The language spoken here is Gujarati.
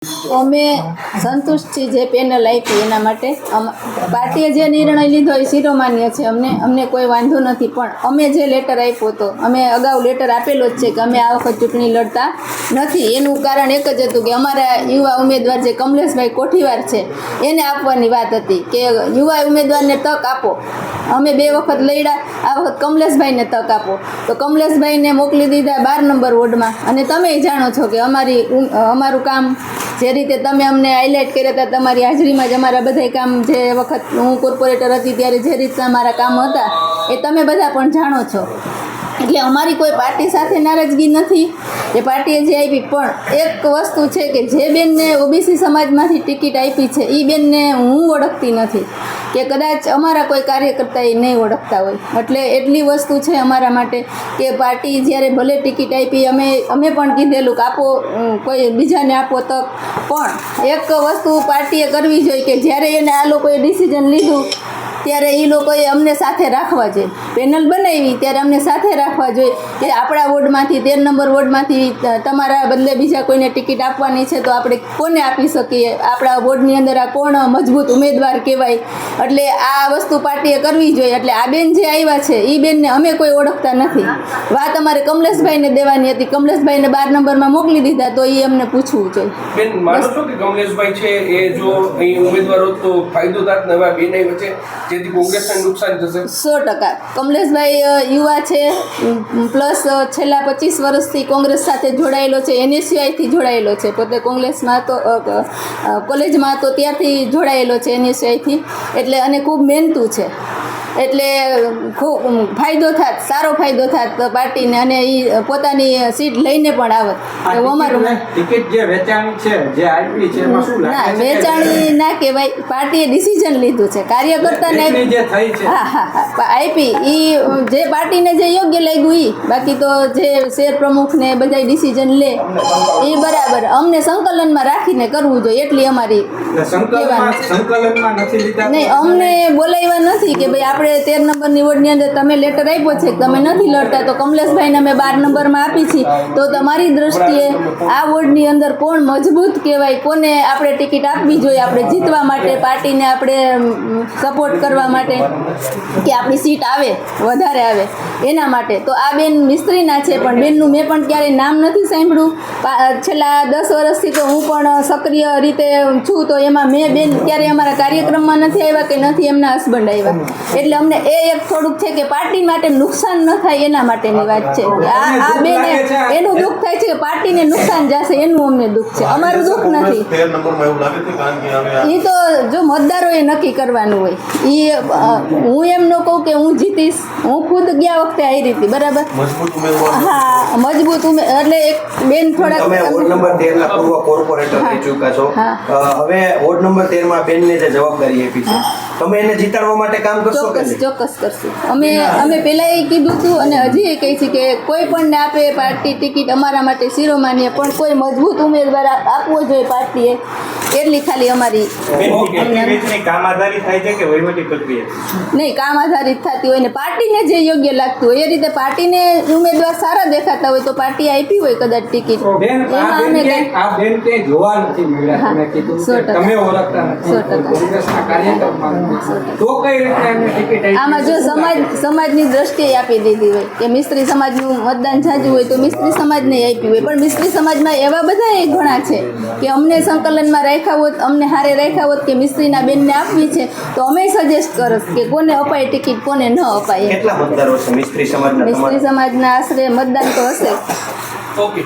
અમે સંતુષ્ટ છીએ જે પેનલ આપી એના માટે પાર્ટીએ જે નિર્ણય લીધો એ શિરોમાન્ય છે. અમને કોઈ વાંધો નથી, પણ અમે જે લેટર આપ્યો હતો, અમે અગાઉ લેટર આપેલો જ છે કે અમે આ વખત ચૂંટણી લડતા નથી. એનું કારણ એક જ હતું કે અમારા યુવા ઉમેદવાર જે કમલેશભાઈ કોઠીવાર છે એને આપવાની વાત હતી કે યુવા ઉમેદવારને તક આપો. અમે 2 વખત લડ્યા, આ વખત કમલેશભાઈને તક આપો. તો કમલેશભાઈને મોકલી દીધા 12 નંબર વોર્ડમાં. અને તમે જાણો છો કે અમારું કામ જે રીતે તમે અમને હાઇલાઇટ કર્યા હતા, તમારી હાજરીમાં જ અમારા બધા કામ, જે વખત હું કોર્પોરેટર હતી ત્યારે જે રીતના મારા કામ હતા એ તમે બધા પણ જાણો છો. એટલે અમારી કોઈ પાર્ટી સાથે નારાજગી નથી, એ પાર્ટીએ જે આપી. પણ એક વસ્તુ છે કે જે બેનને ઓબીસી સમાજમાંથી ટિકિટ આપી છે એ બેનને હું ઓળખતી નથી, કે કદાચ અમારા કોઈ કાર્યકર્તા એ નહીં ઓળખતા હોય. એટલે એટલી વસ્તુ છે અમારા માટે કે પાર્ટી જ્યારે ભલે ટિકિટ આપી, અમે પણ કીધેલું કે આપો, કોઈ બીજાને આપો તક. પણ એક વસ્તુ પાર્ટીએ કરવી જોઈએ કે જ્યારે એને આ લોકોએ ડિસિઝન લીધું ત્યારે એ લોકોએ અમને સાથે રાખવા જોઈએ. પેનલ બનાવી ત્યારે અમને સાથે રાખવા જોઈએ કે આપણા વોર્ડમાંથી 13 નંબર વોર્ડમાંથી તમારા બદલે બીજા કોઈને ટિકિટ આપવાની છે તો આપણે કોને આપી શકીએ, આપણા વોર્ડની અંદર આ કોણ મજબૂત ઉમેદવાર કહેવાય. એટલે આ વસ્તુ પાર્ટીએ કરવી જોઈએ. એટલે આ બેન જે આવ્યા છે એ બેનને અમે કોઈ ઓળખતા નથી. વાત અમારે કમલેશભાઈને દેવાની હતી, કમલેશભાઈને 12 નંબરમાં મોકલી દીધા, તો એ અમને પૂછવું જોઈએ. બેન, માનો છો કે કમલેશભાઈ છે એ જો અહીં ઉમેદવાર હોત તો ફાયદો થાત ને એવા બેન વચ્ચે જેથી કોંગ્રેસને નુકસાન થશે? 100%. કમલેશભાઈ યુવા છે, પ્લસ છેલ્લા 25 વર્ષથી કોંગ્રેસ સાથે જોડાયેલો છે, NSUIથી જોડાયેલો છે. પોતે કોંગ્રેસમાં તો કોલેજમાં તો ત્યારથી જોડાયેલો છે NSUIથી. એટલે અને ખૂબ મહેનતુ છે. એટલે ખૂબ ફાયદો થાત, સારો ફાયદો થાત પાર્ટીને, અને એ પોતાની સીટ લઈને પણ આવત. એવું અમારું ટિકિટ જે વેચાણી છે, જે આપી છે, એમાં શું લાગે છે? ના, વેચાણી ના કહેવાય, પાર્ટીએ ડિસિઝન લીધું છે. કાર્યકર્તાને જે થઈ છે આપી એ જે પાર્ટીને જે યોગ્ય લાગ્યું એ. બાકી તો જે શેર પ્રમુખને બધા ડિસિઝન લે એ બરાબર. અમને સંકલનમાં રાખીને કરવું જોઈએ, એટલી અમારી સંકલનમાં નથી લીધા. નહીં, અમને બોલાવ્યા નથી કે ભાઈ આપણે 13 નંબરની વોર્ડની અંદર તમે લેટર આપ્યો છે કે તમે નથી લડતા, તો કમલેશભાઈને અમે 12 નંબરમાં આપી છીએ. તો તમારી દ્રષ્ટિએ આ વોર્ડની અંદર કોણ મજબૂત કહેવાય, કોને આપણે ટિકિટ આપવી જોઈએ, આપણે જીતવા માટે, પાર્ટીને આપણે સપોર્ટ કરવા માટે, કે આપણી સીટ આવે, વધારે આવે એના માટે. તો આ બેન મિસ્ત્રીના છે, પણ બેનનું મેં પણ ક્યારેય નામ નથી સાંભળ્યું. છેલ્લા 10 વર્ષથી તો હું પણ સક્રિય રીતે છું, તો એમાં મેં બેન ક્યારેય અમારા કાર્યક્રમમાં નથી આવ્યા કે નથી એમના હસબન્ડ આવ્યા. એટલે અમને એ એક થોડુંક છે કે પાર્ટી માટે નુકસાન ન થાય એના માટેની વાત છે. આ બેને એનું દુઃખ થાય છે કે પાર્ટીને નુકસાન જશે, એનું અમને દુઃખ છે, અમારું દુઃખ નથી. એ તો જો મતદારોએ નક્કી કરવાનું હોય. હું એમ ન કહું કે હું જીતીશ. હું ખુદ ગયા વખતે આવી હતી, બરાબર? હા, મજબૂત એટલે એક બેન થોડાક. તમે વોર્ડ નંબર 13 ના પૂર્વ કોર્પોરેટર થઈ ચૂક્યા છો. હવે વોર્ડ નંબર 13 માં બેનને જે જવાબદારી આપી છે, તમે એને જીતાડવા માટે કામ કરશો? ચોક્કસ કરશું. અમે પહેલાં એ કીધું હતું અને હજી એ કહી છે કે કોઈ પણને આપે પાર્ટી ટિકિટ અમારા માટે શિરોમાન્ય, પણ કોઈ મજબૂત ઉમેદવાર આપવો જોઈએ પાર્ટીએ, એટલી ખાલી અમારી. કામ આધારિત થાય છે કે વહીવટી પ્રક્રિયા? નહીં, કામ આધારિત થતી હોય ને પાર્ટીને જે યોગ્ય લાગતું હોય એ રીતે. પાર્ટીને ઉમેદવાર સારા દેખાતા હોય તો પાર્ટીએ આપી હોય કદાચ ટિકિટ. આ બેન કે જોવા નથી મળ્યા, તમે કીધું તમે ઓળખતા નથી કોંગ્રેસના કાર્યકર્તામાં, તો કઈ રીતે એમને ટિકિટ આપી? આમાં જો સમાજની દ્રષ્ટિએ આપી દીધી હોય કે મિસ્ત્રી સમાજનું મતદાન ઝાઝું હોય તો મિસ્ત્રી સમાજને આપી હોય. પણ મિસ્ત્રી સમાજમાં એવા બધા એ ઘણા છે કે અમને સંકલનમાં રાખ્યા હોત, અમને હારે રાખ્યા હોત કે મિસ્ત્રીના બેનને આપવી છે, તો અમે સજેસ્ટ કરત કે કોને અપાય ટિકિટ, કોને ન અપાય. કેટલા મતદારો છે મિસ્ત્રી સમાજના? મિસ્ત્રી સમાજના આશરે મતદાન તો હશે. ઓકે.